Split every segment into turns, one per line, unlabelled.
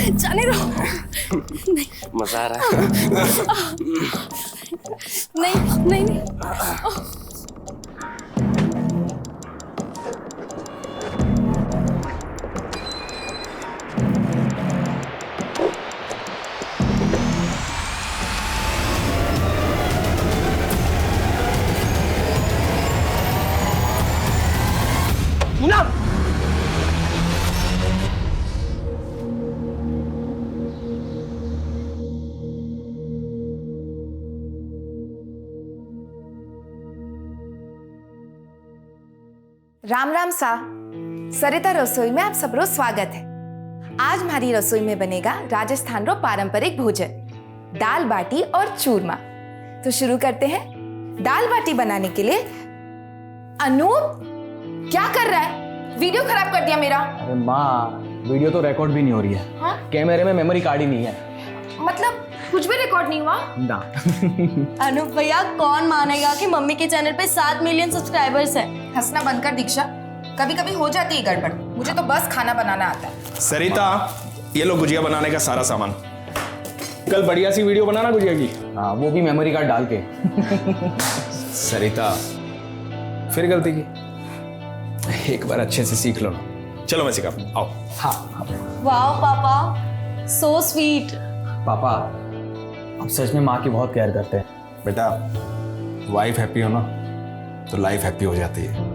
जाने दो। नहीं
मजा आ रहा है।
नहीं नहीं नहीं।
पूनम,
राम राम सा। सरिता रसोई में आप सबरो स्वागत है। आज हमारी रसोई में बनेगा राजस्थान रो पारंपरिक भोजन दाल बाटी और चूरमा। तो शुरू करते हैं। दाल बाटी बनाने के लिए अनूप क्या कर रहा है? वीडियो खराब कर दिया मेरा।
अरे माँ, वीडियो तो रिकॉर्ड भी नहीं हो रही है।
हाँ?
कैमरे में मेमोरी कार्ड ही नहीं है।
मतलब कुछ भी रिकॉर्ड नहीं हुआ
ना।
अनूप भैया, कौन मानेगा कि मम्मी के चैनल पे 7 मिलियन सब्सक्राइबर्स हैं।
हंसना बंद कर दीक्षा, कभी कभी हो जाती है गड़बड़। मुझे तो बस खाना बनाना आता है।
सरिता, ये लो गुजिया बनाने का सारा सामान। कल बढ़िया सी वीडियो बनाना गुजिया की।
हाँ, वो भी मेमोरी कार्ड डाल के।
सरिता, फिर गलती की। एक बार अच्छे से सीख लो ना। चलो मैं सिखाता हूं, आओ।
हाँ
वाह पापा, सो स्वीट।
पापा, आप सच में माँ की बहुत केयर करते हैं।
बेटा, वाइफ हैप्पी हो ना तो लाइफ हैप्पी हो जाती है।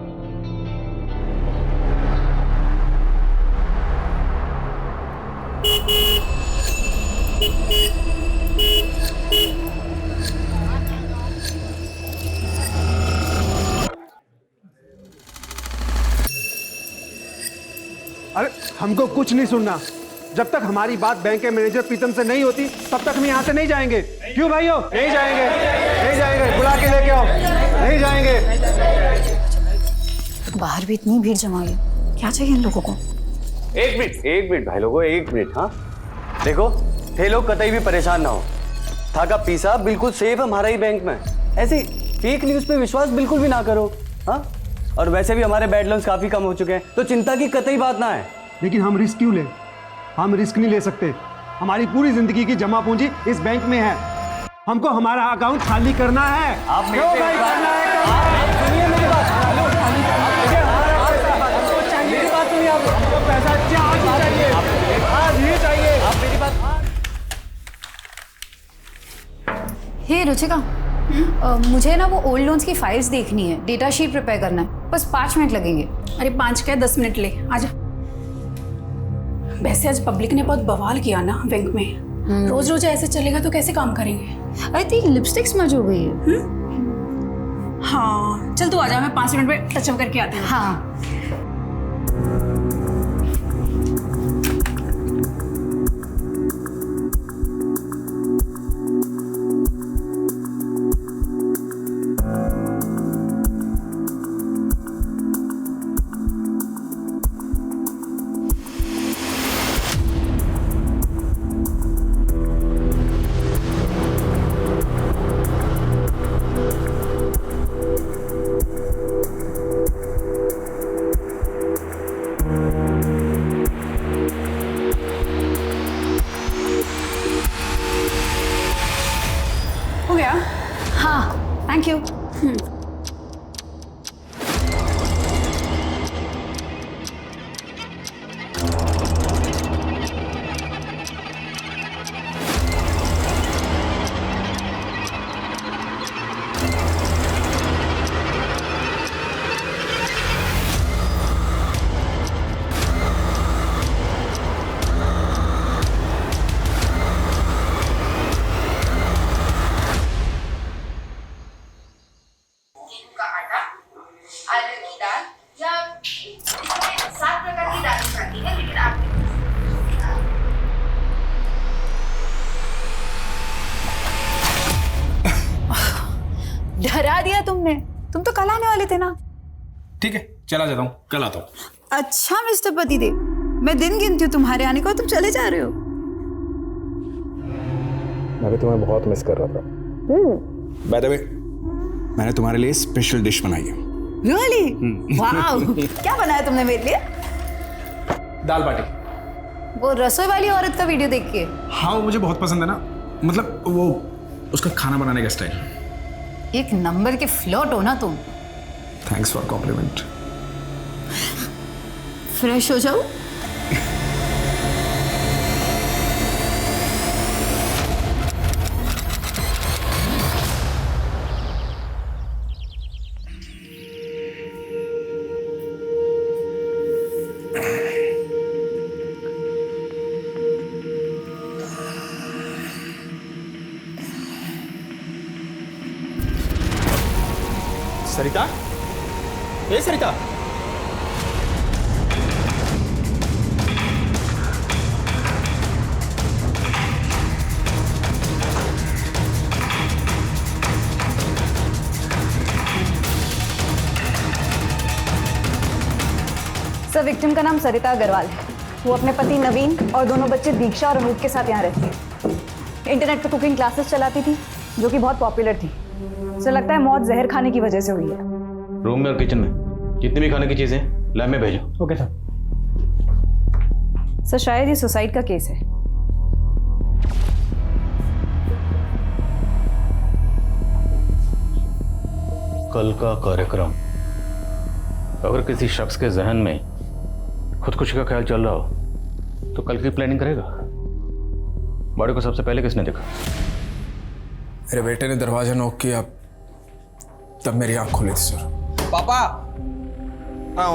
अरे हमको कुछ नहीं सुनना। जब तक हमारी बात बैंक के मैनेजर प्रीतम से नहीं होती तब तक हम यहाँ से नहीं जाएंगे। क्यों भाइयों? नहीं जाएंगे, नहीं जाएंगे। बुला के लेके आओ। नहीं जाएंगे।
बाहर भी इतनी भीड़ जमा है, क्या चाहिए इन लोगों को?
एक मिनट भाई लोगों, एक मिनट। हाँ देखो, ये लोग कतई भी परेशान ना हो। था का पीसा बिल्कुल सेफ है हमारा ही बैंक में। ऐसी फेक न्यूज पे विश्वास बिल्कुल भी ना करो। हाँ, और वैसे भी हमारे बैड लोन्स काफी कम हो चुके हैं, तो चिंता की कतई बात ना है।
लेकिन हम रिस्क क्यों लें? हम रिस्क नहीं ले सकते। हमारी पूरी जिंदगी की जमा पूंजी इस बैंक में है। हमको हमारा अकाउंट खाली करना है।
आप
क्यों भाई करना है?
सुनिए मेरी बात। मेरी बात सुनिए। आप
हमको पैसा आज ही चाहिए, आज ही चाहिए।
आप मेरी बात।
हे रुचिका, मुझे ना वो ओल्ड लोन्स की फाइल्स देखनी है, डेटा शीट प्रिपेयर करना है। बस 5 मिनट लगेंगे।
अरे 5 क्या 10 मिनट ले, आजा। वैसे आज पब्लिक ने बहुत बवाल किया ना बैंक में। रोज रोज ऐसे चलेगा तो कैसे काम करेंगे?
आई थिंक लिपस्टिक स्मज हो गई है।
हाँ चल तू आजा, मैं 5 मिनट में टचअप करके आती हूँ।
हाँ
हो गया?
हाँ, थैंक यू। डरा दिया तुमने। तुम तो कल आने वाले थे ना।
ठीक है, चला जाता हूँ, कल आता हूँ।
अच्छा मिस्टर पतिदेव, मैं दिन गिनती हूँ तुम्हारे आने को, तुम चले जा रहे हो।
मैं भी तुम्हें बहुत मिस कर रहा था। बाय द वे, मैंने तुम्हारे लिए स्पेशल डिश बनाई है।
रियली? वाओ, क्या बनाया तुमने मेरे लिए?
दाल बाटी।
वो रसोई वाली औरत का वीडियो देख के?
हाँ वो मुझे बहुत पसंद है ना, मतलब वो उसका खाना बनाने का स्टाइल।
एक नंबर के फ्लर्ट हो ना तुम।
Thanks for complement.
फ्रेश हो जाओ।
सरिता, ए सरिता।
सर, विक्टिम का नाम सरिता अग्रवाल है। वो अपने पति नवीन और दोनों बच्चे दीक्षा और अनूप के साथ यहाँ रहती है। इंटरनेट पर कुकिंग क्लासेस चलाती थी जो कि बहुत पॉपुलर थी। सर, लगता है मौत जहर खाने की वजह से हुई है।
रूम में और किचन में जितनी भी खाने की चीजें लैब में भेजो।
Okay sir.
सर, शायद ये सुसाइड का केस है।
कल का कार्यक्रम, अगर किसी शख्स के जहन में खुदकुशी का ख्याल चल रहा हो तो कल की प्लानिंग करेगा। बॉडी को सबसे पहले किसने देखा?
मेरे बेटे ने दरवाजा नॉक किया, तब मेरी आंख खुली थी सर। पापा,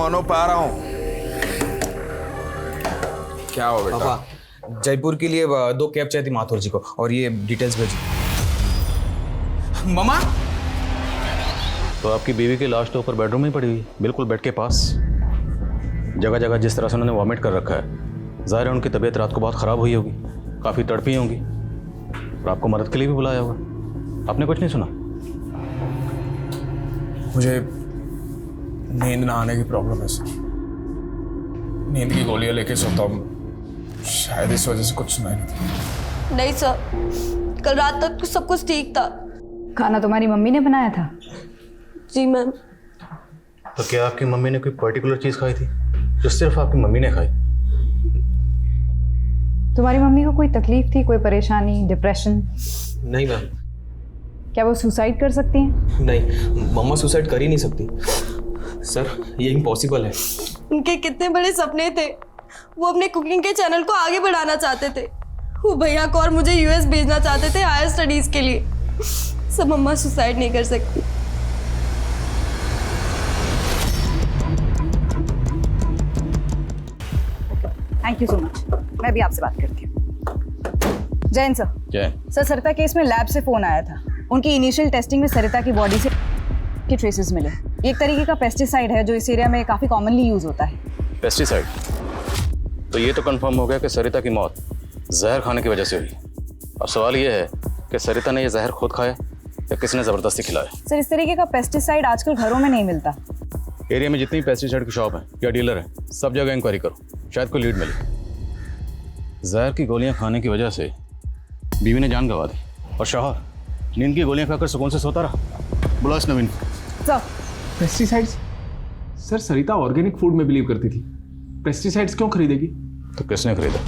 अनूप आ रहा हूँ। क्या हो बेटा?
पापा, जयपुर के लिए 2 कैब चाहिए थी माथुर जी को, और ये डिटेल्स भेजी। मामा,
तो आपकी बीवी की लाश तो ऊपर बेडरूम में पड़ी हुई, बिल्कुल बेड के पास। जगह जगह जिस तरह से उन्होंने वॉमिट कर रखा है, जाहिर है उनकी तबीयत रात को बहुत ख़राब हुई होगी, काफ़ी तड़पी होंगी, और आपको मदद के लिए भी बुलाया होगा। आपने कुछ नहीं सुना?
मुझे नींद ना आने की प्रॉब्लम है सर। नींद की गोलियां लेके सोता हूँ, शायद इस वजह से कुछ सुनाई नहीं था।
नहीं सर, कल रात तक सब कुछ ठीक था।
खाना तुम्हारी मम्मी ने बनाया था?
जी मैम।
तो क्या आपकी मम्मी ने कोई पर्टिकुलर चीज़ खाई थी जो सिर्फ आपकी मम्मी ने खाई?
तुम्हारी मम्मी को कोई तकलीफ थी, कोई परेशानी, डिप्रेशन?
नहीं मैम।
क्या वो सुसाइड कर सकती हैं?
नहीं, मम्मा सुसाइड कर ही नहीं सकती सर, ये इम्पॉसिबल है।
उनके कितने बड़े सपने थे। वो अपने कुकिंग के चैनल को आगे बढ़ाना चाहते थे। वो भैया को और मुझे यूएस भेजना चाहते थे हायर स्टडीज के लिए। सब मम्मा सुसाइड नहीं कर सकती।
Thank you so much. मैं भी आपसे बात करती हूँ। जैन सर।
जय।
सर, सरिता केस में लैब से फोन आया था। उनकी इनिशियल टेस्टिंग में सरिता की बॉडी से के ट्रेसेस मिले। ये एक तरीके का पेस्टिसाइड है जो इस एरिया में काफ़ी कॉमनली यूज होता है।
पेस्टिसाइड? तो ये तो कंफर्म हो गया कि सरिता की मौत जहर खाने की वजह से हुई। अब सवाल ये है कि सरिता ने ये जहर खुद खाया या किसने ज़बरदस्ती खिलाया?
सर, इस तरीके का पेस्टिसाइड आजकल घरों में नहीं मिलता।
एरिया में जितनी पेस्टिसाइड की शॉप है या डीलर है, सब जगह इंक्वायरी करो, शायद कोई लीड मिले। जहर की गोलियां खाने की वजह से बीवी ने जान गंवा दी, और शौहर नींद की गोलियां खाकर सुकून से सोता रहा। बुलाओ इस नवीन को।
सर।
पेस्टिसाइड्स? सर, सरिता ऑर्गेनिक फूड में बिलीव करती थी, पेस्टिसाइड्स क्यों खरीदेगी?
तो किसने खरीदा?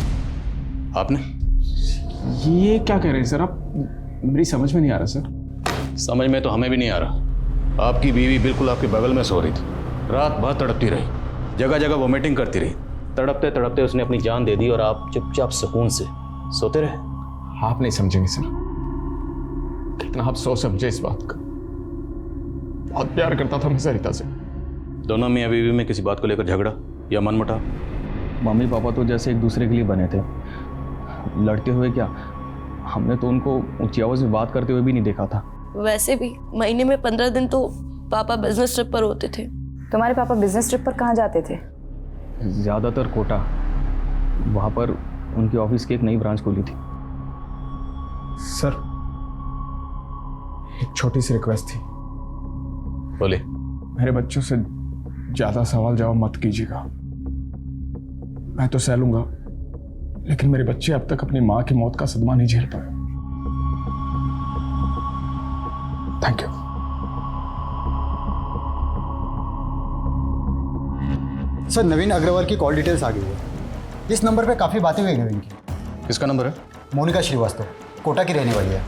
आपने?
ये क्या कह रहे हैं सर आप? मेरी समझ में नहीं आ रहा सर।
समझ में तो हमें भी नहीं आ रहा। आपकी बीवी बिल्कुल आपके बगल में सो रही थी, रात भर तड़पती रही, जगह जगह वोमिटिंग करती रही, तड़पते तड़पते उसने अपनी जान दे दी और आप चुपचाप सुकून से सोते रहे।
आप नहीं समझेंगे सर, कितना आप सोच समझे इस बात का। बहुत प्यार करता था मैं सरिता से।
दोनों मियाँ बीवी में किसी बात को लेकर झगड़ा या मनमुटाव?
मम्मी पापा तो जैसे एक दूसरे के लिए बने थे, लड़ते हुए क्या, हमने तो उनको ऊंची आवाज़ में बात करते हुए भी नहीं देखा था।
वैसे भी महीने में 15 दिन तो पापा बिजनेस ट्रिप पर होते थे।
तुम्हारे पापा बिजनेस ट्रिप पर कहाँ जाते थे?
ज़्यादातर कोटा, वहाँ पर उनकी ऑफिस की एक नई ब्रांच खुली थी।
सर, एक छोटी सी रिक्वेस्ट थी।
बोले।
मेरे बच्चों से ज्यादा सवाल जवाब मत कीजिएगा। मैं तो सह लूंगा, लेकिन मेरे बच्चे अब तक अपनी मां की मौत का सदमा नहीं झेल पाए। Thank you.
सर, नवीन अग्रवाल की कॉल डिटेल्स आ गई है। इस नंबर पे काफ़ी बातें हुई नवीन की।
किसका नंबर है?
मोनिका श्रीवास्तव, कोटा की रहने वाली है।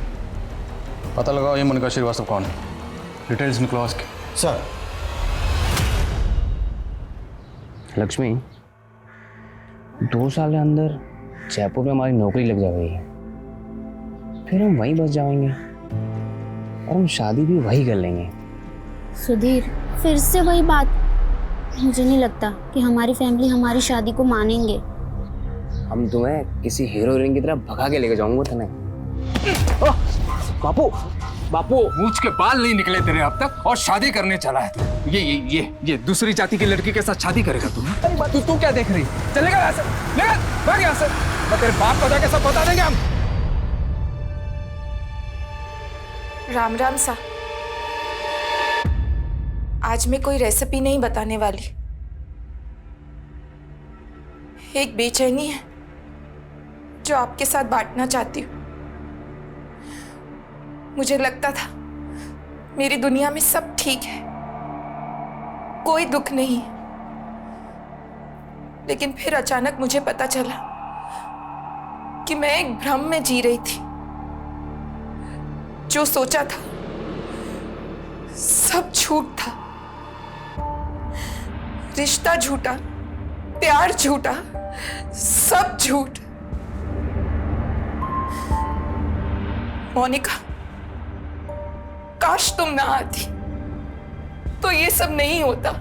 पता लगाओ ये मोनिका श्रीवास्तव कौन है, डिटेल्स निकलवाओ उसके।
सर।
लक्ष्मी, 2 साल के अंदर जयपुर में हमारी नौकरी लग जाएगी, फिर हम वहीं बस जाएंगे और हम शादी भी वहीं कर लेंगे।
सुधीर, फिर से वही बात। मुझे नहीं लगता कि हमारी फैमिली हमारी शादी को मानेंगे।
हम तुम्हें किसी हीरो हीरोइन की तरह भगा के लेके जाऊंगा तने।
बापू, बापू, मूंछ के बाल नहीं निकले तेरे अब तक और शादी करने चला है तू। ये दूसरी जाति की लड़की के साथ शादी करेगा तू? अरे बात तू क्या देख रही? चलेगा यहाँ से, लेगा, भाग यहाँ से। मैं तेरे बाप को जाके सब बता देंगे हम।
राम राम सा। आज मैं कोई रेसिपी नहीं बताने वाली। एक बेचैनी है जो आपके साथ बांटना चाहती हूँ। मुझे लगता था मेरी दुनिया में सब ठीक है, कोई दुख नहीं, लेकिन फिर अचानक मुझे पता चला कि मैं एक भ्रम में जी रही थी। जो सोचा था सब झूठ था। रिश्ता झूठा, प्यार झूठा, सब झूठ। मोनिका, काश तुम ना आती तो ये सब नहीं होता।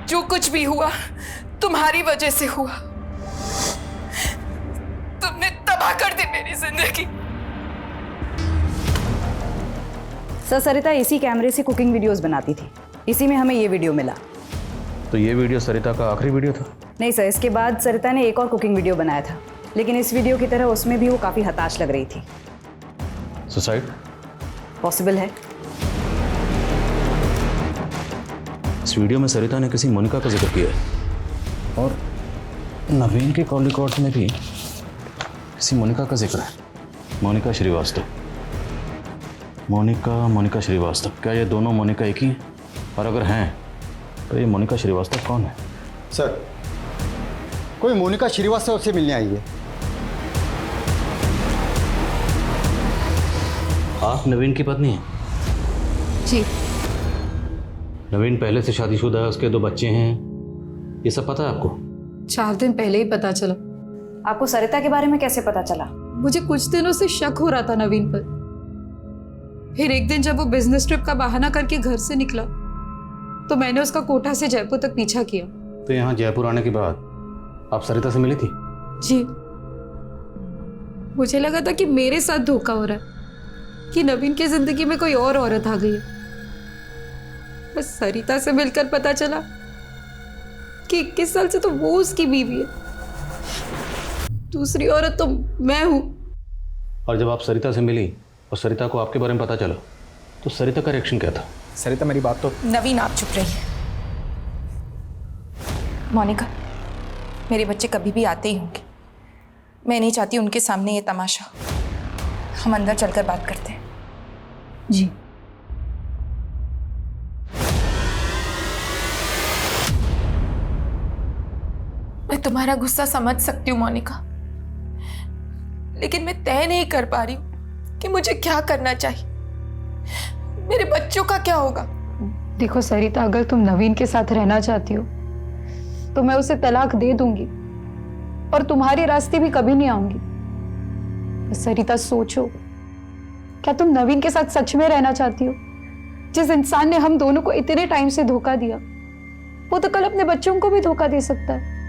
जो कुछ भी हुआ तुम्हारी वजह से हुआ। तुमने तबाह कर दी मेरी जिंदगी।
सर, सरिता इसी कैमरे से कुकिंग वीडियोस बनाती थी, इसी में हमें ये वीडियो मिला।
तो ये वीडियो सरिता का आखिरी वीडियो था?
नहीं सर, इसके बाद सरिता ने एक और कुकिंग वीडियो बनाया था, लेकिन इस वीडियो की तरह उसमें भी वो काफ़ी हताश लग रही थी।
सुसाइड
पॉसिबल है।
इस वीडियो में सरिता ने किसी मोनिका का जिक्र किया है और नवीन के कॉल रिकॉर्ड्स में भी किसी मोनिका का जिक्र है। मोनिका श्रीवास्तव, मोनिका श्रीवास्तव। क्या ये दोनों मोनिका एक ही हैं? और अगर हैं तो ये मोनिका श्रीवास्तव कौन है?
सर, कोई मोनिका श्रीवास्तव से मिलने आई है।
आप नवीन की पत्नी हैं?
जी।
नवीन पहले से शादीशुदा है, उसके 2 बच्चे हैं, ये सब पता है आपको?
4 दिन पहले ही पता चला।
आपको सरिता के बारे में कैसे पता चला?
मुझे कुछ दिनों से शक हो रहा था नवीन पर। फिर एक दिन जब वो बिजनेस ट्रिप का बहाना करके घर से निकला तो मैंने उसका कोटा से जयपुर तक पीछा किया।
तो यहाँ जयपुर आने के बाद आप सरिता से मिली थी?
जी। मुझे लगा था कि मेरे साथ धोखा हो रहा है, कि नवीन की जिंदगी में कोई और औरत आ गई है। बस सरिता से मिलकर पता चला कि 21 साल से तो वो उसकी बीवी है, दूसरी औरत तो मैं हूं।
और जब आप सरिता से मिली और सरिता को आपके बारे में पता चला तो सरिता का रिएक्शन क्या था?
सरिता, मेरी बात तो।
नवीन, आप चुप रहिए। मोनिका, मेरे बच्चे कभी भी आते ही होंगे। मैं नहीं चाहती उनके सामने ये तमाशा। हम अंदर चलकर बात करते हैं।
जी।
मैं तुम्हारा गुस्सा समझ सकती हूँ मोनिका, लेकिन मैं तय नहीं कर पा रही हूँ कि मुझे क्या करना चाहिए। मेरे बच्चों का क्या होगा?
देखो सरिता, अगर तुम नवीन के साथ रहना चाहती हो तो मैं उसे तलाक दे दूंगी और तुम्हारे रास्ते भी कभी नहीं आऊंगी। बस सरिता सोचो, क्या तुम नवीन के साथ सच में रहना चाहती हो? जिस इंसान ने हम दोनों को इतने टाइम से धोखा दिया, वो तो कल अपने बच्चों को भी धोखा दे सकता है।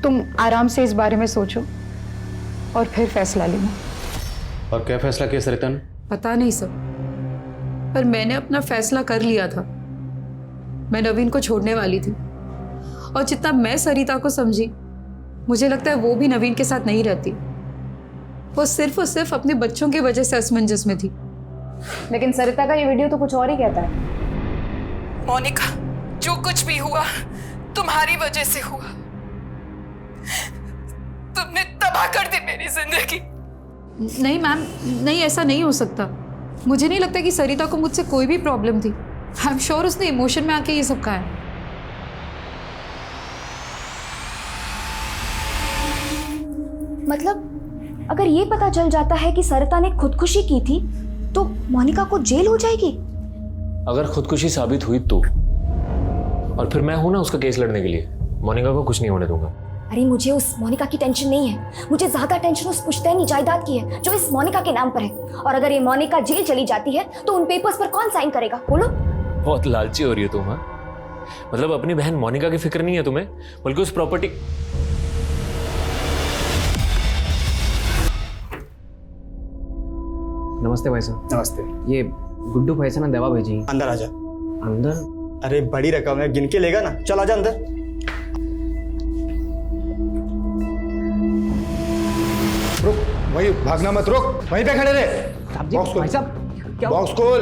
तुम आराम से इस बारे में सोचो और फिर फैसला लेना।
और क्या फैसला किया सरिता ने?
पता नहीं सर, पर मैंने अपना फैसला कर लिया था। मैं नवीन को छोड़ने वाली थी और जितना मैं सरिता को समझी, मुझे लगता है वो भी नवीन के साथ नहीं रहती। वो सिर्फ और सिर्फ अपने बच्चों की वजह से असमंजस में थी।
लेकिन सरिता का ये वीडियो तो कुछ और ही कहता है।
मोनिका, जो कुछ भी हुआ तुम्हारी वजह से हुआ। तुमने तबाह कर दी मेरी जिंदगी।
नहीं मैम, नहीं, ऐसा नहीं हो सकता। मुझे नहीं लगता कि सरिता को मुझसे कोई भी प्रॉब्लम थी। आई एम श्योर उसने इमोशन में आके ये सब कहा है।
मतलब अगर ये पता चल जाता है कि सरिता ने खुदकुशी की थी तो मोनिका को जेल हो जाएगी?
अगर खुदकुशी साबित हुई तो, और फिर मैं हूं ना उसका केस लड़ने के लिए, मोनिका को कुछ नहीं होने दूंगा।
अरे मुझे उस मोनिका की टेंशन नहीं है, मुझे ज्यादा टेंशन उस पुश्तैनी जायदाद की है जो इस मोनिका के नाम पर है। और अगर ये मोनिका जेल चली जाती है तो उन पेपर्स पर कौन साइन करेगा बोलो?
बहुत लालची हो रही हो तुम। हाँ, मतलब अपनी बहन मोनिका की फिक्र नहीं है तुम्हें, बल्कि उस प्रॉपर्टी।
नमस्ते भाई साहब।
नमस्ते।
ये गुड्डू भाई से ना दवा भेजी।
अंदर आ जा।
अंदर?
अरे बड़ी रकम है, गिन के लेगा ना, चल आजा अंदर। रुक, वही भागना मत, रुक वहीं पे खड़े रहे। बॉक्स खोल। बॉक्स खोल।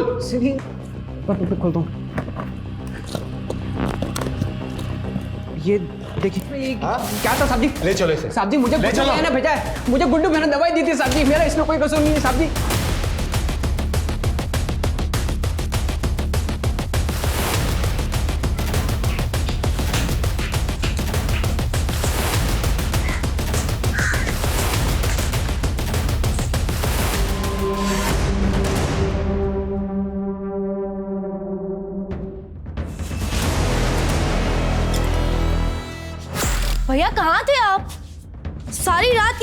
खोलता हूँ। ये देखिए
क्या था साहब जी? ले चलो इसे।
साहब जी मुझे गुड्डू भैया ने भेजा है, मुझे गुड्डू भैया ने दवाई दी थी साहब जी, मेरा इसमें कोई कसूर नहीं है साहब जी।
भैया कहाँ थे आप सारी रात?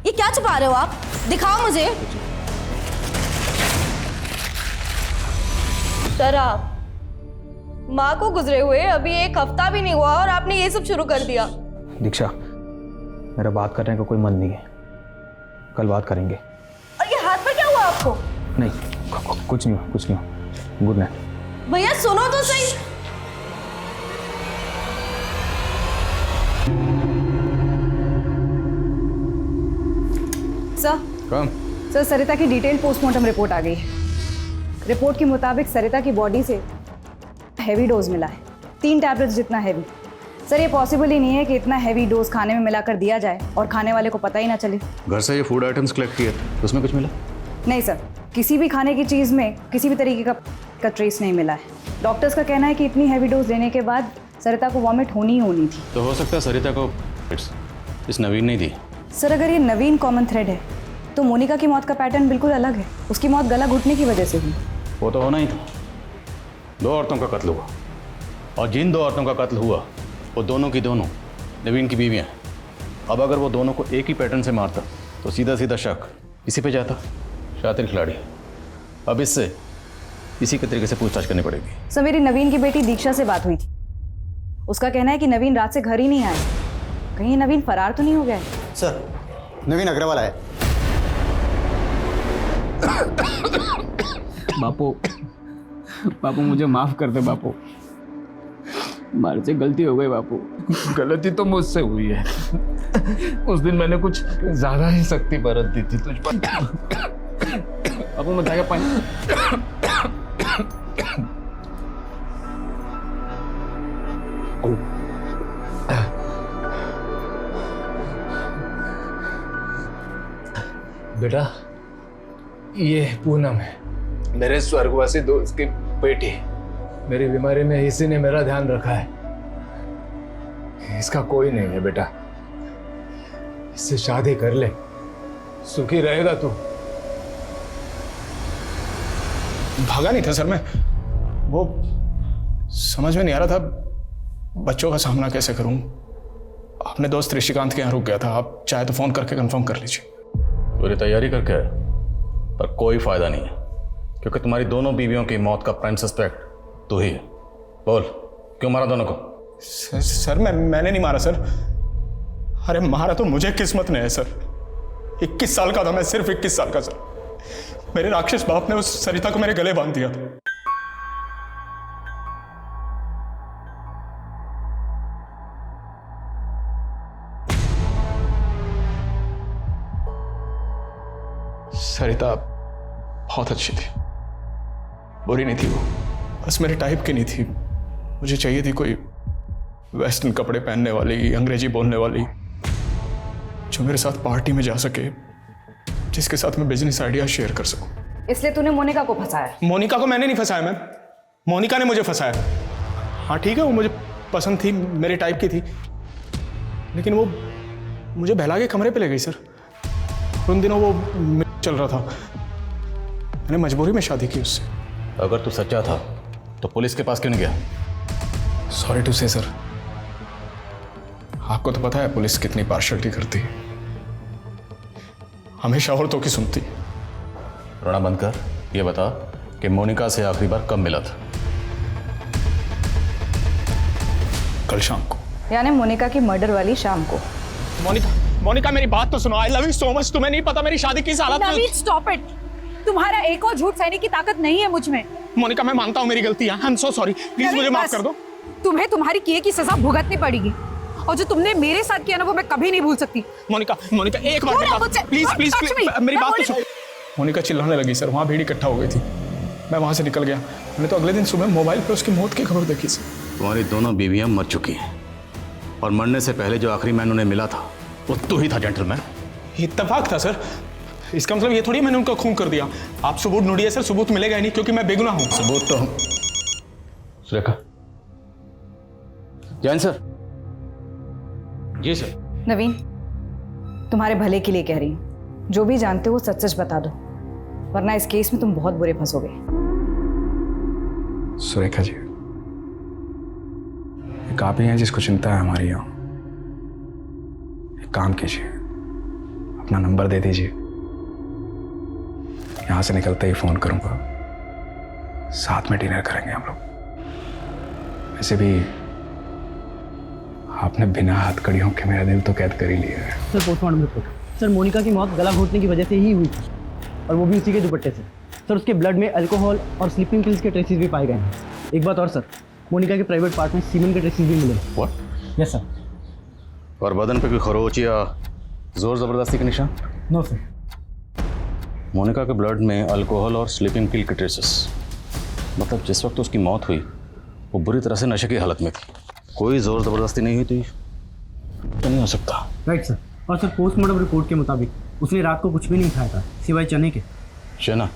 ये क्या छुपा रहे हो आप? दिखाओ मुझे। शराब। माँ को गुजरे हुए अभी 1 हफ्ता भी नहीं हुआ और आपने ये सब शुरू कर दिया।
दीक्षा, मेरा बात करने का कोई मन नहीं है, कल बात करेंगे।
और ये हाथ पर क्या हुआ आपको?
नहीं, कुछ नहीं हुआ। Good night.
भैया सुनो तो सही।
सर, सरिता की डिटेल पोस्टमार्टम रिपोर्ट आ गई है। रिपोर्ट के मुताबिक सरिता की बॉडी से हैवी डोज मिला है, 3 टैबलेट्स जितना हैवी। सर, ये पॉसिबल ही नहीं है कि इतना हैवी डोज खाने में मिलाकर दिया जाए और खाने वाले को पता ही ना चले।
घर से ये फूड आइटम्स कलेक्ट किए थे, उसमें कुछ मिला?
नहीं सर, किसी भी खाने की चीज़ में किसी भी तरीके का ट्रेस नहीं मिला है। डॉक्टर्स का कहना है कि इतनी हैवी डोज लेने के बाद सरिता को वॉमिट होनी ही होनी थी।
तो हो सकता है सरिता को इस नवीन नहीं दी।
सर, अगर ये नवीन कॉमन थ्रेड है तो मोनिका की मौत का पैटर्न बिल्कुल अलग है। उसकी मौत गला घुटने की वजह से हुई।
वो तो होना ही था। 2 औरतों का कत्ल हुआ, और जिन 2 औरतों का कत्ल हुआ वो दोनों की दोनों नवीन की बीवियाँ। अब अगर वो दोनों को एक ही पैटर्न से मारता तो सीधा सीधा शक इसी पे जाता। शातिर खिलाड़ी। अब इससे इसी के तरीके से पूछताछ करनी पड़ेगी।
सर, मेरी नवीन की बेटी दीक्षा से बात हुई थी। उसका कहना है कि नवीन रात से घर ही नहीं आया। कहीं नवीन फरार तो नहीं हो गया है?
सर, नवीन अग्रवाल आया।
बापू मुझे माफ कर दे बापू, हमारे से गलती हो गई बापू।
गलती तो मुझसे हुई है। उस दिन मैंने कुछ ज्यादा ही सख्ती बरत दी थी तुझ पर।
बापू मैं जाएगा पानी।
बेटा, ये पूनम है, मेरे स्वर्गवासी दोस्त की बेटी। मेरी बीमारी में इसी ने मेरा ध्यान रखा है। इसका कोई नहीं है बेटा, इससे शादी कर ले, सुखी रहेगा तू।
भागा नहीं था सर मैं, वो समझ में नहीं आ रहा था बच्चों का सामना कैसे करूं। अपने दोस्त ऋषिकांत के यहाँ रुक गया था, आप चाहे तो फोन करके कंफर्म कर लीजिए।
पूरी तैयारी करके आए, पर कोई फायदा नहीं है, क्योंकि तुम्हारी दोनों बीवियों की मौत का प्राइम सस्पेक्ट तू ही है। बोल, क्यों मारा दोनों को?
सर मैंने नहीं मारा सर। अरे मारा तो मुझे किस्मत ने है सर। 21 साल का था मैं, सिर्फ 21 साल का सर। मेरे राक्षस बाप ने उस सरिता को मेरे गले बांध दिया था। सरिता बहुत अच्छी थी, बुरी नहीं थी वो, बस मेरे टाइप की नहीं थी। मुझे चाहिए थी कोई वेस्टर्न कपड़े पहनने वाली, अंग्रेजी बोलने वाली, जो मेरे साथ पार्टी में जा सके, जिसके साथ मैं बिजनेस आइडिया शेयर कर सकूं।
इसलिए तूने मोनिका को फंसाया?
मोनिका को मैंने नहीं फंसाया मैम, मोनिका ने मुझे फंसाया। हाँ ठीक है, वो मुझे पसंद थी, मेरे टाइप की थी, लेकिन वो मुझे बहला के कमरे पे ले गई सर। उन दिनों वो चल रहा था, मैंने मजबूरी में शादी की उससे।
अगर तू सच्चा था तो पुलिस के पास क्यों नहीं गया?
सॉरी टू से सर, आपको तो पता है पुलिस कितनी पार्शलिटी करती है, हमेशा औरतों की सुनती।
रोना बंद कर, ये बता कि मोनिका से आखिरी बार कब मिला था?
कल शाम को।
यानी मोनिका की मर्डर वाली शाम को।
मोनिका मेरी बात तो सुनो। I love you so much. तुम्हें नहीं पता मेरी शादी किस हालत में।
Stop it. तुम्हारा एक और झूठ सहने की ताकत नहीं है मुझ में।
मोनिका मैं मानता हूँ मेरी गलती है, I am so sorry, please मुझे माफ कर दो।
तुम्हें तुम्हारी किए की सजा भुगतनी पड़ेगी, और जो तुमने मेरे साथ किया ना वो मैं कभी नहीं भूल सकती।
मोनिका एक बार प्लीज प्लीज मेरी बात तो सुनो। मोनिका चिल्लाने लगी सर, वहाँ भीड़ इकट्ठा हो गई थी, मैं वहाँ से निकल गया। मैंने तो अगले दिन सुबह मोबाइल पे उसकी मौत की खबर देखी सर।
तुम्हारी दोनों बीवियां मर चुकी हैं और मरने से पहले जो आखिरी मैन उन्हें मिला था वो तू ही था जेंटलमैन।
इत्तेफाक था सर, इसका मतलब ये थोड़ी मैंने उनका खून कर दिया। आप सबूत ढूंढिए सर, सबूत मिलेगा ही नहीं क्योंकि मैं बेगुनाह हूँ।
सबूत तो सुरेखा। जैन सर। जी सर।
नवीन, तुम्हारे भले के लिए कह रही हूँ, जो भी जानते हो सच सच बता दो, वरना इस केस में तुम बहुत बुरे फंसोगे।
सुरेखा जी, एक आप ही हैं जिसको चिंता है हमारी। यहाँ एक काम कीजिए, अपना नंबर दे दीजिए, यहाँ से निकलते ही फोन करूंगा, साथ में डिनर करेंगे हम लोग। वैसे भी आपने बिना हथकड़ियों के मेरा दिल तो कैद कर ही लिया है।
Sir postmortem report. Sir Monica की मौत गला घोटने की वजह से ही हुई थी, और वो भी उसी के दुपट्टे से। सर उसके ब्लड में अल्कोहल और स्लीपिंग पिल्स के ट्रेसेस भी पाए गए हैं। एक बात और सर, मोनिका के प्राइवेट पार्ट में सीमेंट के ट्रेसेस भी मिले।
व्हाट?
Yes sir.
और बदन पे कोई खरोच या जोर जबरदस्ती के निशान?
No sir.
मोनिका के ब्लड में अल्कोहल और स्लीपिंग पिल के ट्रेसेस, मतलब जिस वक्त उसकी मौत हुई वो बुरी तरह से नशे की हालत में थी, कोई जोर जबरदस्ती नहीं हुई थी तो नहीं हो सकता।
Right sir. और सर पोस्टमार्टम रिपोर्ट के मुताबिक उसने रात को कुछ भी नहीं खाया था सिवाय चने के।
चना?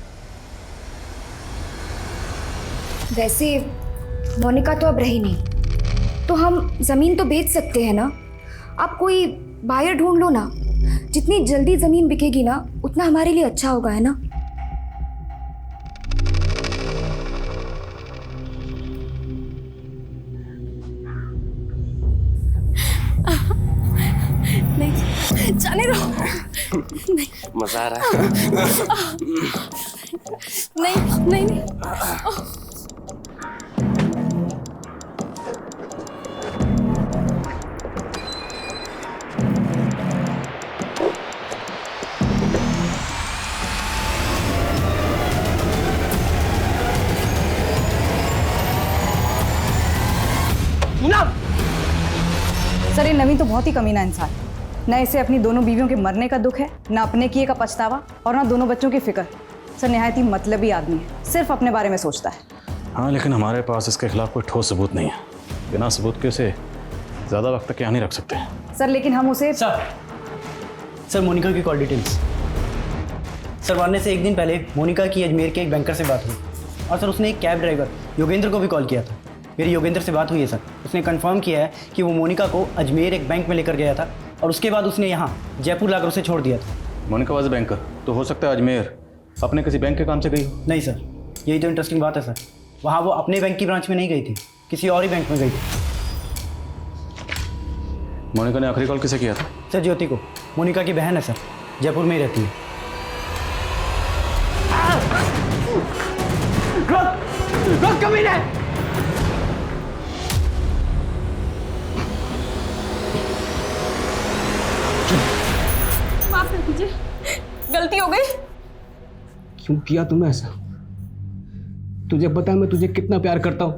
वैसे मोनिका तो अब रही नहीं, तो हम ज़मीन तो बेच सकते हैं ना। आप कोई बायर ढूंढ लो ना, जितनी जल्दी ज़मीन बिकेगी ना उतना हमारे लिए अच्छा होगा, है ना। नहीं जाने दो। नहीं
मजा आ रहा है।
नहीं नहीं नहीं।
सर ये नवीन तो बहुत ही कमीना इंसान, न इसे अपनी दोनों बीवियों के मरने का दुख है, न अपने किए का पछतावा, और न दोनों बच्चों की फिक्र। सर निहायत ही मतलबी आदमी है, सिर्फ अपने बारे में सोचता है।
हाँ, लेकिन हमारे पास इसके खिलाफ कोई ठोस सबूत नहीं है। बिना सबूत के उसे ज़्यादा वक्त तक यहाँ नहीं रख सकते।
सर लेकिन हम उसे
सर मोनिका की कॉल डिटेल्स। सर मरने से एक दिन पहले मोनिका की अजमेर के एक बैंकर से बात हुई, और सर उसने एक कैब ड्राइवर योगेंद्र को भी कॉल किया था। मेरी योगेंद्र से बात हुई है सर, उसने कंफर्म किया है कि वो मोनिका को अजमेर एक बैंक में लेकर गया था, और उसके बाद उसने यहाँ जयपुर लाकर उसे छोड़ दिया था।
मोनिका वाज बैंकर, तो हो सकता है अजमेर अपने किसी बैंक के काम से गई हो।
नहीं सर, यही तो इंटरेस्टिंग बात है सर, वहाँ वो अपने बैंक की ब्रांच में नहीं गई थी, किसी और ही बैंक में गई थी।
मोनिका ने आखिरी कॉल किसे किया था?
सर ज्योति को, मोनिका की बहन है सर, जयपुर में ही रहती है।
रोक कमीने!
माफ कर दीजिए, गलती हो गई।
क्यों किया तुमने ऐसा? तुझे पता है मैं तुझे कितना प्यार करता हूं।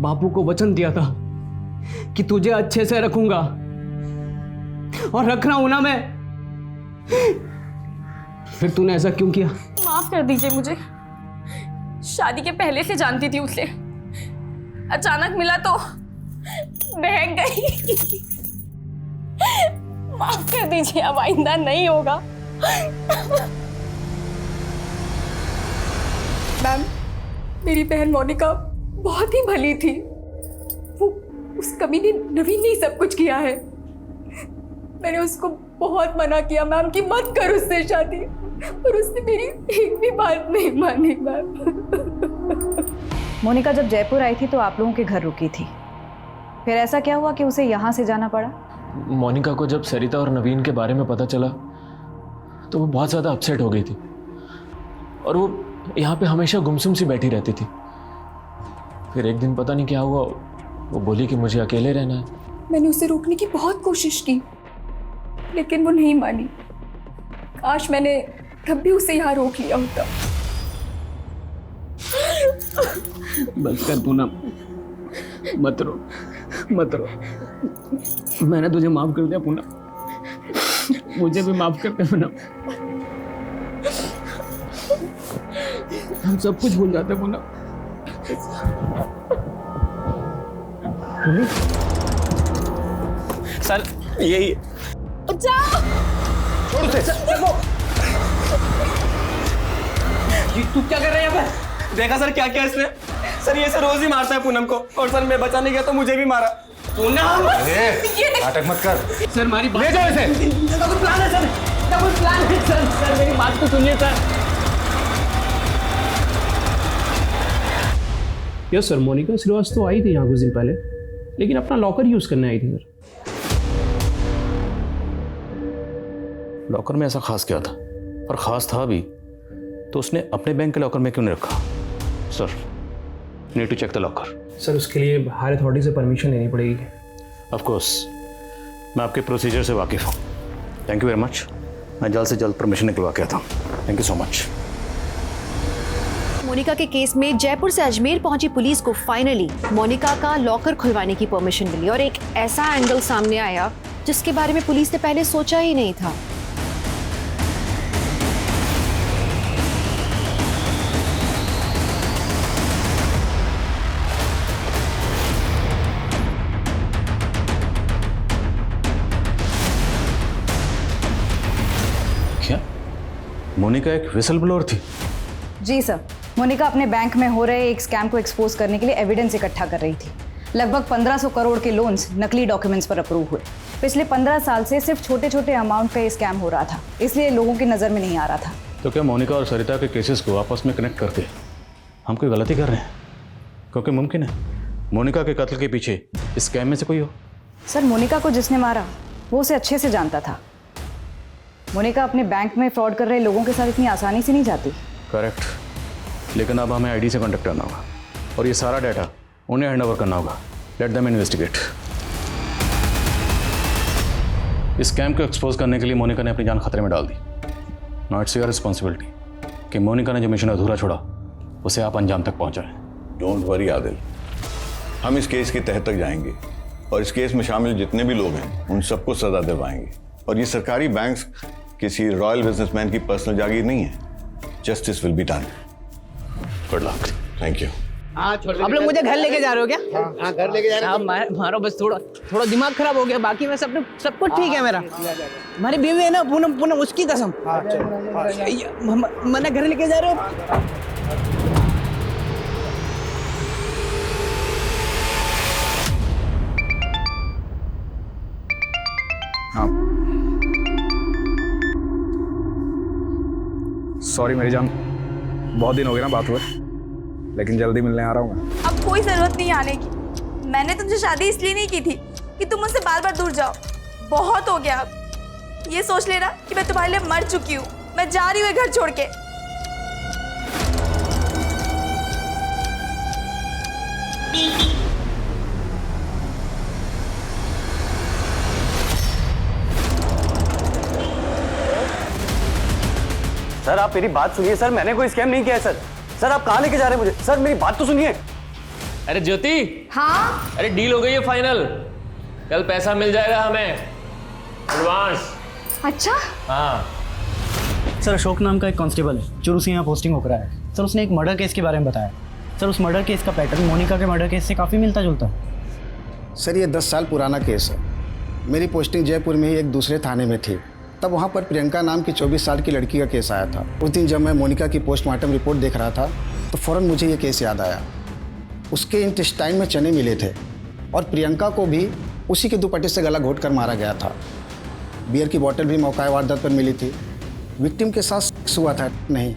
बापू को वचन दिया था कि तुझे अच्छे से रखूंगा, और रख रहा हूं ना मैं। फिर तूने ऐसा क्यों किया?
माफ कर दीजिए मुझे, शादी के पहले से जानती थी उसे, अचानक मिला तो बहक गई। माफ कर दीजिए, अब आइंदा नहीं होगा। मैम, मेरी बहन मोनिका बहुत ही भली थी, वो उस कमीने नवीन ने सब कुछ किया है।
मैंने उसको बहुत मना किया मैम कि मत कर उससे शादी, पर उसने मेरी एक भी बात नहीं मानी मैम। मोनिका जब जयपुर आई थी तो आप लोगों के घर रुकी थी, फिर ऐसा क्या हुआ कि उसे यहाँ से जाना पड़ा?
मोनिका को जब सरिता और नवीन के बारे में पता चला तो वो बहुत ज़्यादा अपसेट हो गई थी और वो यहाँ पे हमेशा गुमसुम सी बैठी रहती थी। फिर एक दिन पता नहीं क्या हुआ, वो बोली कि मुझे अकेले रहना है।
मैंने उसे रोकने की बहुत कोशिश की लेकिन वो नहीं मानी। काश मैंने तब भी उसे यहाँ रोक लिया होता।
बस कर पूनम, मत रो मत रो। मैंने तुझे माफ कर दिया पूनम, मुझे भी माफ कर दे पूनम। हम सब कुछ भूल जाते पूनम।
सर यही छोड़ उसे।
तू क्या कर रहा है यहाँ पे?
देखा सर क्या क्या इसने? सर ये सर रोज ही मारता है पूनम को, और सर मैं बचाने गया तो मुझे भी मारा। पूनम
नाटक मत कर।
सर हमारी
ले जाओ इसे।
इसका कोई प्लान है सर, इसका कोई प्लान है सर।
सर मेरी बात तो सुनिए sir.
Yes sir, Monika Srivastava आई थी यहाँ कुछ दिन पहले, लेकिन अपना लॉकर यूज़ करने आई थी सर।
लॉकर में ऐसा खास क्या था? और खास था भी तो उसने अपने बैंक के लॉकर में क्यों नहीं रखा? Sir need to check the locker.
Sir उसके लिए हायर अथॉरिटी से परमिशन लेनी पड़ेगी।
ऑफ कोर्स, मैं आपके प्रोसीजर से वाकिफ़ हूँ। Thank you very much. मैं जल्द से जल्द परमिशन निकलवा के आता हूँ। Thank you so much.
Monica के केस में जयपुर से अजमेर पहुंची पुलिस को फाइनली मोनिका का लॉकर खुलवाने की परमिशन मिली और एक ऐसा एंगल सामने आया जिसके बारे में पुलिस ने पहले सोचा ही नहीं था।
क्या मोनिका एक विसल ब्लोअर थी?
जी सर, मोनिका अपने बैंक में हो रहे एक स्कैम को एक्सपोज करने के लिए एविडेंस इकट्ठा कर रही थी। लगभग 1500 करोड़ के लोन्स नकली डॉक्यूमेंट्स पर अप्रूव हुए। पिछले 15 साल से सिर्फ छोटे छोटे अमाउंट का ये स्कैम हो रहा था, इसलिए लोगों की नज़र में नहीं आ रहा था।
तो क्या मोनिका और सरिता के केसेस को आपस में कनेक्ट करके हम कोई गलती कर रहे हैं? क्योंकि मुमकिन है मोनिका के कत्ल के पीछे इस स्कैम में से कोई हो।
सर मोनिका को जिसने मारा वो उसे अच्छे से जानता था। मोनिका अपने बैंक में फ्रॉड कर रहे लोगों के साथ इतनी आसानी से नहीं जाती।
करेक्ट, लेकिन अब हमें आईडी से कांटेक्ट करना होगा और ये सारा डाटा उन्हें हैंड ओवर करना होगा। Let them investigate. इस स्कैम को एक्सपोज करने के लिए मोनिका ने अपनी जान खतरे में डाल दी। नाउ इट्स योर रिस्पॉन्सिबिलिटी कि मोनिका ने जो मिशन अधूरा छोड़ा उसे आप अंजाम तक पहुंचाएं।
डोंट वरी आदिल, हम इस केस की तह तक जाएंगे और इस केस में शामिल जितने भी लोग हैं उन सबको सजा दिलवाएंगे। और ये सरकारी बैंक्स किसी रॉयल बिजनेसमैन की पर्सनल जागीर नहीं है। Justice will be done. Good luck. Thank you.
आप लोग मुझे घर लेके जा रहे हो क्या? हाँ घर लेके जा रहे हैं। मारो बस थोड़ा दिमाग खराब हो गया, बाकी में सब कुछ ठीक है मेरा। हमारी बीवी है ना पूनम, पूनम उसकी कसम। मैंने घर लेके जा रहे हो।
सॉरी मेरी जान, बहुत दिन हो गए ना बात हुए, लेकिन जल्दी मिलने आ रहा हूँ मैं।
अब कोई जरूरत नहीं आने की। मैंने तुमसे शादी इसलिए नहीं की थी कि तुम मुझसे बार बार दूर जाओ। बहुत हो गया अब। ये सोच लेना कि मैं तुम्हारे लिए मर चुकी हूँ। मैं जा रही हूँ घर छोड़ के।
सर आप मेरी बात सुनिए। सर मैंने कोई स्कैम नहीं किया है। सर आप कहाँ लेके जा रहे हैं मुझे? सर मेरी बात तो सुनिए।
अरे ज्योति,
हाँ
अरे डील हो गई है फाइनल। कल पैसा मिल जाएगा हमें एडवांस।
अच्छा
हाँ
सर, अशोक नाम का एक कांस्टेबल है, चुरू से यहाँ पोस्टिंग होकर आया है। सर उसने एक मर्डर केस के बारे में बताया। सर उस मर्डर केस का पैटर्न मोनिका के मर्डर केस से काफ़ी मिलता जुलता है।
सर ये 10 साल पुराना केस है। मेरी पोस्टिंग जयपुर में ही एक दूसरे थाने में थी। तब वहाँ पर प्रियंका नाम की 24 साल की लड़की का केस आया था। उस दिन जब मैं मोनिका की पोस्टमार्टम रिपोर्ट देख रहा था तो फ़ौरन मुझे ये केस याद आया। उसके इंटेस्टाइन में चने मिले थे और प्रियंका को भी उसी के दुपट्टे से गला घोट कर मारा गया था। बियर की बोतल भी मौका वारदात पर मिली थी। विक्टिम के साथ सेक्स हुआ था नहीं,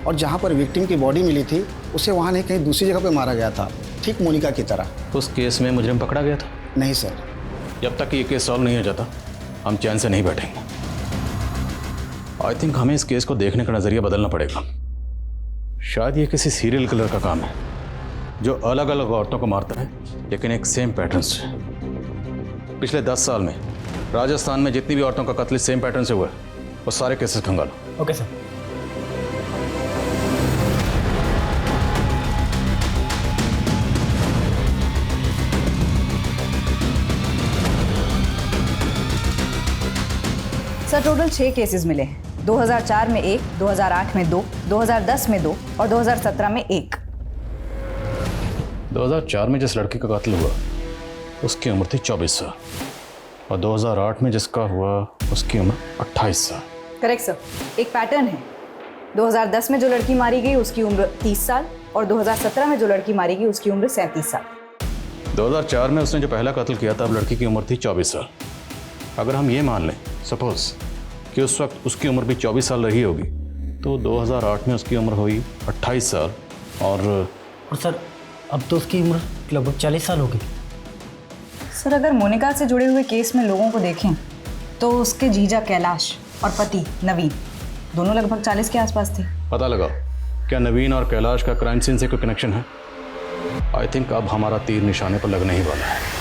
और जहाँ पर विक्टिम की बॉडी मिली थी उसे वहाँ नहीं कहीं दूसरी जगह पर मारा गया था, ठीक मोनिका की तरह।
उस केस में मुजरिम पकड़ा गया था?
नहीं सर।
जब तक ये केस सॉल्व नहीं हो जाता हम चैन से नहीं बैठेंगे। आई थिंक हमें इस केस को देखने का नज़रिया बदलना पड़ेगा। शायद ये किसी सीरियल किलर का काम है जो अलग अलग औरतों को मारता है लेकिन एक सेम पैटर्न से। पिछले 10 साल में राजस्थान में जितनी भी औरतों का कत्ल सेम पैटर्न से हुआ है वो सारे केसेस खंगालो।
Okay sir.
Sir total 6 cases मिले हैं। 2004 में 1, 2008 में 2, 2010 में 2 और 2017 में 1।
2004 में जिस लड़की का कत्ल हुआ उसकी उम्र थी 24 साल और 2008 में जिसका हुआ उसकी उम्र 28 साल।
Correct sir. एक पैटर्न है। 2010 में जो लड़की मारी गई उसकी उम्र 30 साल और 2017 में जो लड़की मारी गई उसकी उम्र 37 साल।
2004 में उसने जो पहला कत्ल किया था अब लड़की की उम्र थी 24 साल। अगर हम ये मान लें सपोज कि उस वक्त उसकी उम्र भी 24 साल रही होगी तो 2008 में उसकी उम्र हुई 28 साल और
सर अब तो उसकी उम्र लगभग 40 साल हो गई।
सर अगर मोनिका से जुड़े हुए केस में लोगों को देखें तो उसके जीजा कैलाश और पति नवीन दोनों लगभग 40 के आसपास थे।
पता लगाओ क्या नवीन और कैलाश का क्राइम सीन से कोई कनेक्शन है? आई थिंक अब हमारा तीर निशाने पर लगने ही वाला है।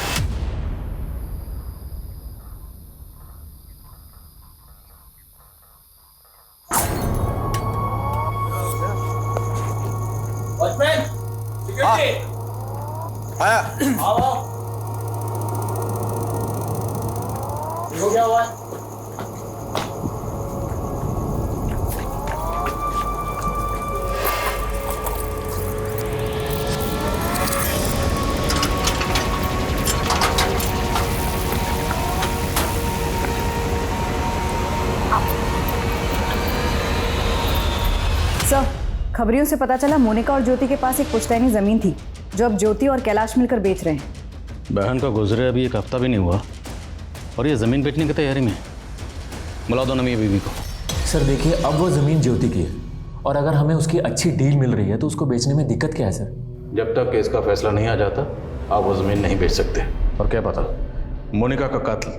क्या हुआ?
सर खबरियों से पता चला मोनिका और ज्योति के पास एक पुश्तैनी जमीन थी जो अब ज्योति और कैलाश मिलकर बेच रहे हैं।
बहन का गुजरे अभी एक हफ्ता भी नहीं हुआ और ये ज़मीन बेचने की तैयारी में। बुला दो नमी बीवी को।
सर देखिए अब वो ज़मीन ज्योति की है और अगर हमें उसकी अच्छी डील मिल रही है तो उसको बेचने में दिक्कत क्या है सर?
जब तक केस का फैसला नहीं आ जाता आप वो ज़मीन नहीं बेच सकते। और क्या पता मोनिका का कत्ल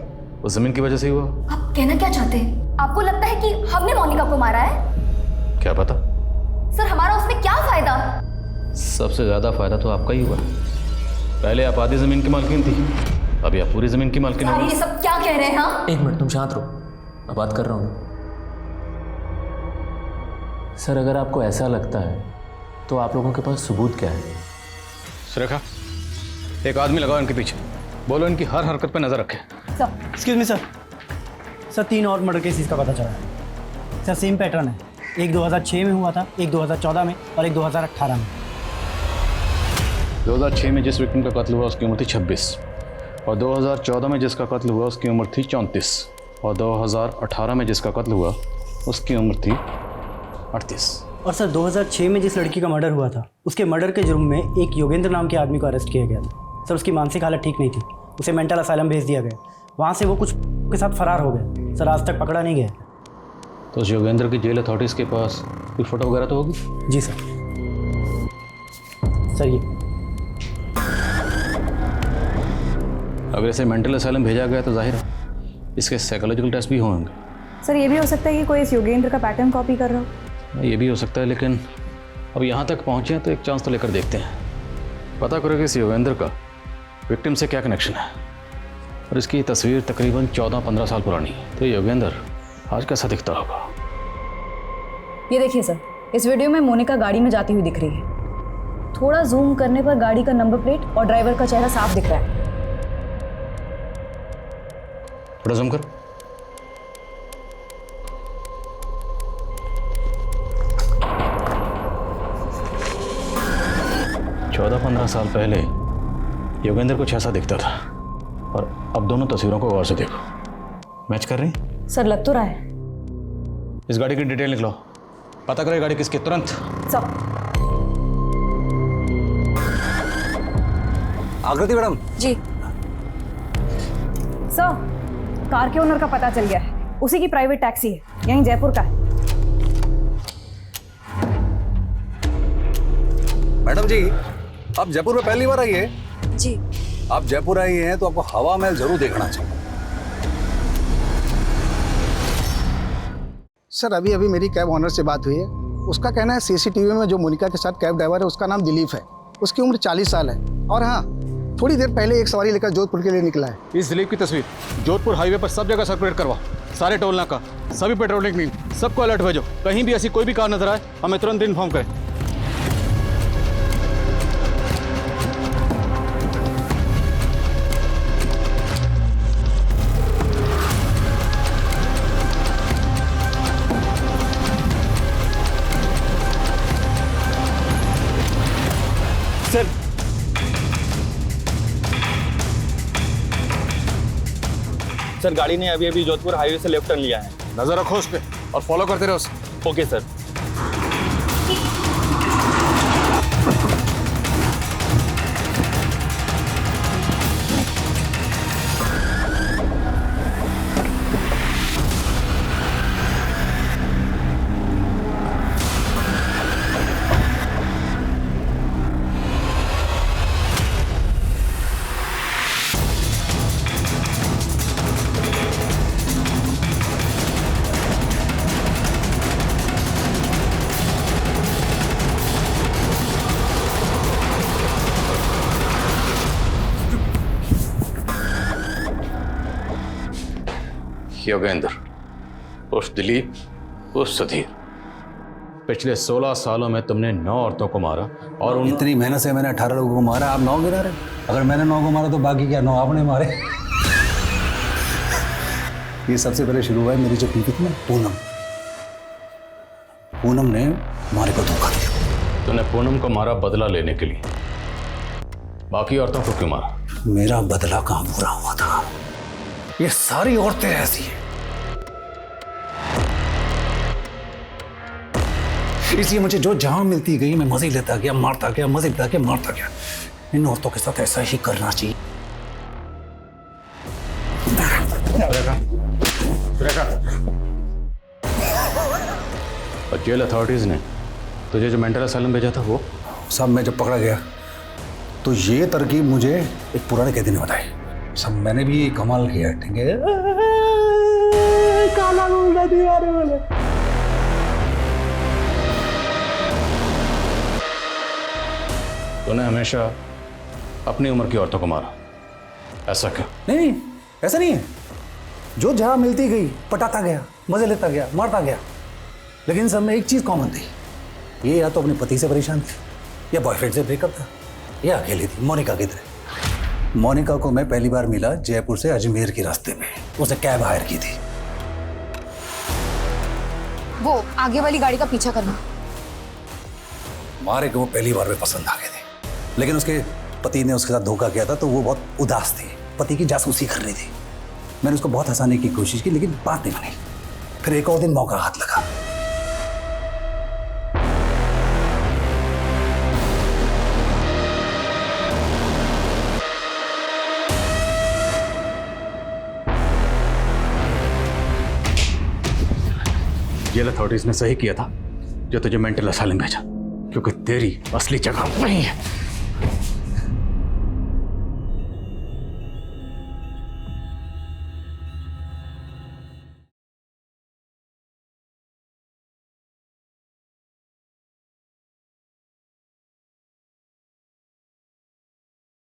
उस ज़मीन की वजह से ही हुआ।
आप कहना क्या चाहते हैं? आपको लगता है कि हमने मोनिका को मारा है?
क्या पता।
सर हमारा उसमें क्या फायदा?
सबसे ज़्यादा फायदा तो आपका ही हुआ। पहले आप आधी ज़मीन की मालकिन थी अभी आप पूरी ज़मीन की मालकिन
यार
हो।
ये सब क्या कह रहे हैं? हाँ
एक मिनट तुम शांत रहो, मैं बात कर रहा हूँ। सर अगर आपको ऐसा लगता है तो आप लोगों के पास सबूत क्या है?
सुरेखा एक आदमी लगाओ इनके पीछे, बोलो इनकी हर हरकत पे नजर रखे।
सर एक्सक्यूज मी सर 3 और मर्डर केसेस का पता चला है सर। सेम पैटर्न है, एक 2006 में हुआ था, एक 2014 में और एक 2018 में।
2006 में जिस विक्टिम का कत्ल हुआ उसकी उम्र थी 26 और 2014 में जिसका कत्ल हुआ उसकी उम्र थी 34 और 2018 में जिसका कत्ल हुआ उसकी उम्र थी 38।
और सर 2006 में जिस लड़की का मर्डर हुआ था उसके मर्डर के जुर्म में एक योगेंद्र नाम के आदमी को अरेस्ट किया गया था। सर उसकी मानसिक हालत ठीक नहीं थी, उसे मेंटल असाइलम भेज दिया गया। वहाँ से वो कुछ के साथ फरार हो गया। सर आज तक पकड़ा नहीं गया।
तो उस योगेंद्र की जेल अथॉरिटीज़ के पास कोई फोटो वगैरह तो होगी?
जी सर। सर ये
अगर इसे मेंटल असाइलम भेजा गया तो जाहिर है इसके साइकोलॉजिकल टेस्ट भी होंगे।
सर ये भी हो सकता है कि कोई इस योगेंद्र का पैटर्न कॉपी कर रहा हो।
ये भी हो सकता है लेकिन अब यहाँ तक पहुँचे हैं तो एक चांस तो लेकर देखते हैं। पता करो कि इस योगेंद्र का विक्टिम से क्या कनेक्शन है। और इसकी तस्वीर तकरीबन 14-15 साल पुरानी है। तो योगेंद्र आज कैसा दिखता होगा?
ये देखिए सर, इस वीडियो में मोनिका गाड़ी में जाती हुई दिख रही है। थोड़ा जूम करने पर गाड़ी का नंबर प्लेट और ड्राइवर का चेहरा साफ दिख रहा है।
थोड़ा जूम कर। चौदह 15 साल पहले योगेंद्र कुछ ऐसा दिखता था और अब दोनों तस्वीरों को गौर से देखो। मैच कर रही?
सर लग तो रहा है।
इस गाड़ी की डिटेल निकलो, पता करो ये गाड़ी किसकी तुरंत।
सब
आकृति मैडम।
जी
सर कार के ओनर का पता चल गया है। उसी की प्राइवेट टैक्सी है, यहीं जयपुर का है।
मैडम जी, आप जयपुर में पहली बार आई है?
जी।
आप जयपुर आई हैं तो आपको हवा महल जरूर देखना चाहिए।
सर अभी अभी मेरी कैब ऑनर से बात हुई है। उसका कहना है सीसीटीवी में जो मोनिका के साथ कैब ड्राइवर है उसका नाम दिलीप है। उसकी उम्र 40 साल है और हाँ, थोड़ी देर पहले एक सवारी लेकर जोधपुर के लिए निकला है।
इस दिलीप की तस्वीर जोधपुर हाईवे पर सब जगह सर्कुलेट करवा, सारे टोल नाका, सभी पेट्रोलिंग टीम, सबको अलर्ट भेजो। कहीं भी ऐसी कोई भी कार नजर आए हमें तुरंत इन्फॉर्म करें।
सर
सर गाड़ी ने अभी अभी जोधपुर हाईवे से लेफ्ट टर्न लिया है।
नजर रखो उस पे और फॉलो करते रहो उसे।
Okay sir.
योगेंद्र उस दिलीप उस सुधीर, पिछले 16 सालों में तुमने 9 औरतों को मारा और
इतनी मेहनत से मैंने 18 लोगों को मारा, आप 9 गिरा रहे। अगर मैंने 9 को मारा तो बाकी क्या 9 आपने मारे। ये सबसे पहले शुरू हुआ है मेरी जो पीती थी ना पूनम ने मारे को धोखा दिया।
तूने पूनम को मारा बदला लेने के लिए, बाकी औरतों को क्यों मारा?
मेरा बदला कहाँ पूरा हुआ था? ये सारी औरतें ऐसी हैं, इसलिए मुझे जो जहां मिलती गई मैं मजे लेता गया, मारता गया, मजे लेता गया, मारता गया। इन औरतों के साथ ऐसा ही करना चाहिए।
और जेल अथॉरिटीज ने तुझे जो मेंटल असाइलम भेजा था वो
सब मैं जब पकड़ा गया तो ये तरकीब मुझे एक पुराने कैदी ने बताई। सब मैंने भी कमाल किया, ठीक है? काला घूमना दीवार वाले।
तूने हमेशा अपनी उम्र की औरतों को मारा, ऐसा क्यों?
नहीं, ऐसा नहीं है। जो जहां मिलती गई पटाता गया, मजे लेता गया, मारता गया, लेकिन सब में एक चीज कॉमन थी। ये या तो अपने पति से परेशान थी या बॉयफ्रेंड से ब्रेकअप था या अकेली थी, मोनिका की तरह। मोनिका को मैं पहली बार मिला जयपुर से अजमेर के रास्ते में, उसे कैब हायर की थी।
वो आगे वाली गाड़ी का पीछा करना।
मारे को वो पहली बार में पसंद आ गए थे, लेकिन उसके पति ने उसके साथ धोखा किया था तो वो बहुत उदास थी, पति की जासूसी कर रही थी। मैंने उसको बहुत हंसाने की कोशिश की लेकिन बात नहीं बनी। फिर एक और दिन मौका हाथ लगा।
जेल अथॉरिटीज ने सही किया था जो तुझे मेंटल असाइलम भेजा, क्योंकि तेरी असली जगह वही है।